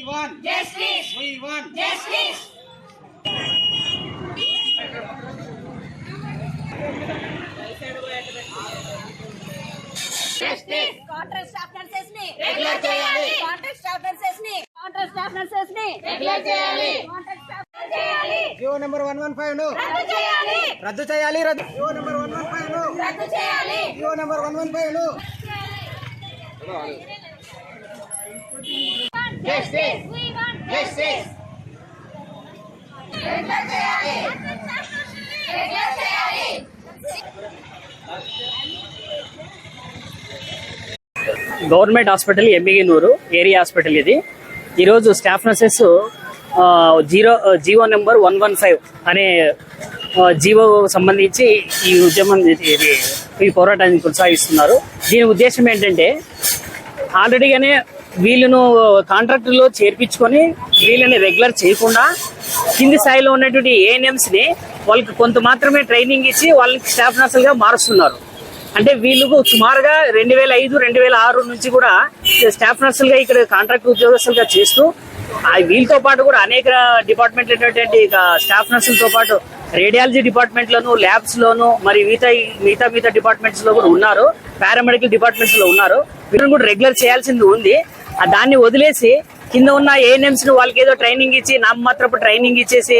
want justice. We want justice. Justice. Contract staff nurses ni Regular cheyali. Contract staff nurses ni regular cheyali. Contract staff cheyali. Geo number 115 no. Raddu cheyali. Geo number 115 no. Raddu cheyali. Geo number 115 no. Justice. We want Justice. regular cheyali. Regular cheyali. Government hospital Yemmiganur area hospital ఇది. ఈరోజు staff nurses GO number 115 అనే GO సంబంధించి ఈ ఉద్యమం ఈ పోరాటాన్ని కొనసాగిస్తున్నారు. దీని ఉద్దేశం ఏంటంటే ఆల్రెడీగానే వీళ్ళను కాంట్రాక్టులో చేర్పించుకొని వీళ్ళని రెగ్యులర్ చేయకుండా కింది స్థాయిలో ఉన్నటువంటి ఏఎన్ఎంస్ని వాళ్ళకి కొంత మాత్రమే ట్రైనింగ్ ఇచ్చి వాళ్ళకి స్టాఫ్ నర్సులుగా మారుస్తున్నారు. అంటే వీళ్ళకు సుమారుగా 2005-2006 నుంచి కూడా స్టాఫ్ నర్సులుగా ఇక్కడ కాంట్రాక్ట్ ఉద్యోగస్తులుగా చేస్తూ వీళ్ళతో పాటు కూడా అనేక డిపార్ట్మెంట్లు అయినటువంటి స్టాఫ్ నర్సులతో పాటు రేడియాలజీ డిపార్ట్మెంట్ లోను, ల్యాబ్స్ లోను, మరి మిగతా డిపార్ట్మెంట్స్ లో కూడా ఉన్నారు. పారామెడికల్ డిపార్ట్మెంట్స్ లో ఉన్నారు. వీళ్ళని కూడా రెగ్యులర్ చేయాల్సింది ఉంది. దాన్ని వదిలేసి కింద ఉన్న ఏఎన్ఎంస్ ను వాళ్ళకి ఏదో ట్రైనింగ్ ఇచ్చి నామమాత్రపు ట్రైనింగ్ ఇచ్చేసి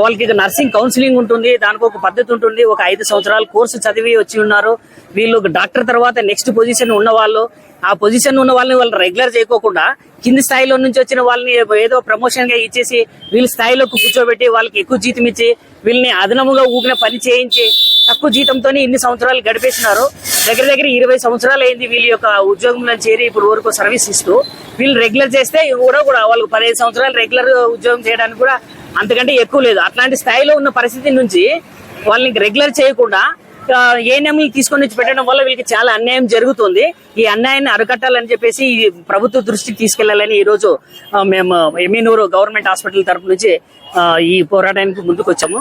వాళ్ళకి నర్సింగ్ కౌన్సిలింగ్ ఉంటుంది, దానికి ఒక పద్ధతి ఉంటుంది. ఒక 5 సంవత్సరాల కోర్సు చదివి వచ్చి ఉన్నారు వీళ్ళు. డాక్టర్ తర్వాత నెక్స్ట్ పొజిషన్ ఉన్న వాళ్ళు, ఆ పొజిషన్ ఉన్న వాళ్ళని వాళ్ళు రెగ్యులర్ చేయకోకుండా కింది స్థాయిలో నుంచి వచ్చిన వాళ్ళని ఏదో ప్రమోషన్ గా ఇచ్చేసి వీళ్ళ స్థాయిలోకి కూర్చోబెట్టి వాళ్ళకి ఎక్కువ జీతం ఇచ్చి వీళ్ళని అదనముగా ఊగిన పని చేయించి తక్కువ జీతంతో ఇన్ని సంవత్సరాలు గడిపేసినారు. దగ్గర 20 సంవత్సరాలు అయింది వీళ్ళ యొక్క ఉద్యోగంలో చేరి ఇప్పుడు వరకు సర్వీస్ ఇస్తూ. వీళ్ళు రెగ్యులర్ చేస్తే కూడా వాళ్ళకు 15 సంవత్సరాలు రెగ్యులర్ ఉద్యోగం చేయడానికి కూడా అంతకంటే ఎక్కువ లేదు. అట్లాంటి స్థాయిలో ఉన్న పరిస్థితి నుంచి వాళ్ళని రెగ్యులర్ చేయకుండా ఏఎన్ఎంలు తీసుకొని వచ్చి పెట్టడం వల్ల వీళ్ళకి చాలా అన్యాయం జరుగుతుంది. ఈ అన్యాయాన్ని అరికట్టాలని చెప్పేసి ఈ ప్రభుత్వ దృష్టికి తీసుకెళ్లాలని ఈ రోజు మేము ఎమ్మినూరు గవర్నమెంట్ హాస్పిటల్ తరపు నుంచి ఈ పోరాటానికి ముందుకు వచ్చాము.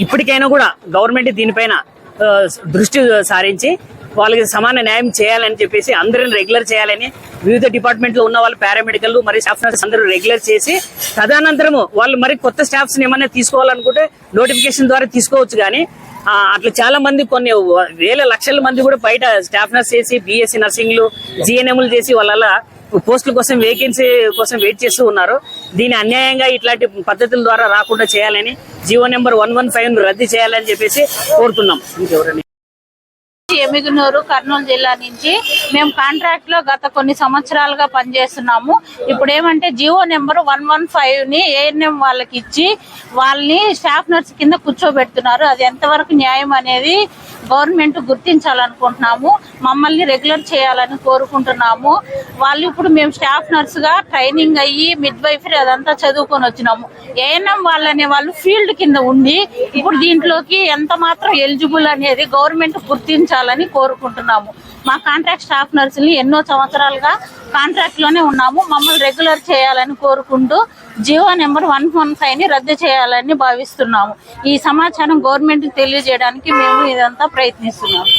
ఇప్పటికైనా కూడా గవర్నమెంట్ దీనిపైన దృష్టి సారించి వాళ్ళకి సమాన న్యాయం చేయాలని చెప్పేసి అందరిని రెగ్యులర్ చేయాలని వివిధ డిపార్ట్మెంట్ లో ఉన్న వాళ్ళు పారామెడికల్ మరి స్టాఫ్ నర్సెస్ అందరూ రెగ్యులర్ చేసి తదనంతరము వాళ్ళు మరి కొత్త స్టాఫ్స్ ఏమైనా తీసుకోవాలనుకుంటే నోటిఫికేషన్ ద్వారా తీసుకోవచ్చు. కానీ అట్లా చాలా మంది కొన్ని వేల లక్షల మంది కూడా బయట స్టాఫ్ నర్స్ చేసి బిఎస్సీ నర్సింగ్లు జిఎన్ఎంలు చేసి వాళ్ళ పోస్టుల కోసం వేకెన్సీ కోసం వెయిట్ చేస్తూ ఉన్నారు. దీని అన్యాయంగా ఇట్లాంటి పద్ధతుల ద్వారా రాకుండా చేయాలని జీవో నెంబర్ 115 రద్దు చేయాలని చెప్పేసి కోరుతున్నాం. ఇంకెవరని ఎమ్మిగనూరు కర్నూలు జిల్లా నుంచి మేము కాంట్రాక్ట్ లో గత కొన్ని సంవత్సరాలుగా పనిచేస్తున్నాము. ఇప్పుడు ఏమంటే జీవో నెంబర్ 115 ని ఏఎన్ఎం వాళ్ళకి ఇచ్చి వాళ్ళని స్టాఫ్ నర్స్ కింద కూర్చోబెడుతున్నారు. అది ఎంతవరకు న్యాయం అనేది గవర్నమెంట్ గుర్తించాలనుకుంటున్నాము. మమ్మల్ని రెగ్యులర్ చేయాలని కోరుకుంటున్నాము. వాళ్ళు ఇప్పుడు మేము స్టాఫ్ నర్స్ గా ట్రైనింగ్ అయ్యి మిడ్ వైఫరీ అదంతా చదువుకొని వచ్చినాము. ఏఎన్ఎం వాళ్ళనే వాళ్ళు ఫీల్డ్ కింద ఉండి ఇప్పుడు దీంట్లోకి ఎంత మాత్రం ఎలిజిబుల్ అనేది గవర్నమెంట్ గుర్తించాలని కోరుకుంటున్నాము. మా కాంట్రాక్ట్ స్టాఫ్ నర్సులు ఎన్నో సంవత్సరాలుగా కాంట్రాక్ట్ లోనే ఉన్నాము. మమ్మల్ని రెగ్యులర్ చేయాలని కోరుకుంటూ జీవో నెంబర్ 115 ని రద్దు చేయాలని భావిస్తున్నాము. ఈ సమాచారం గవర్నమెంట్ కి తెలియజేయడానికి మేము ఇదంతా ప్రయత్నిస్తున్నాము.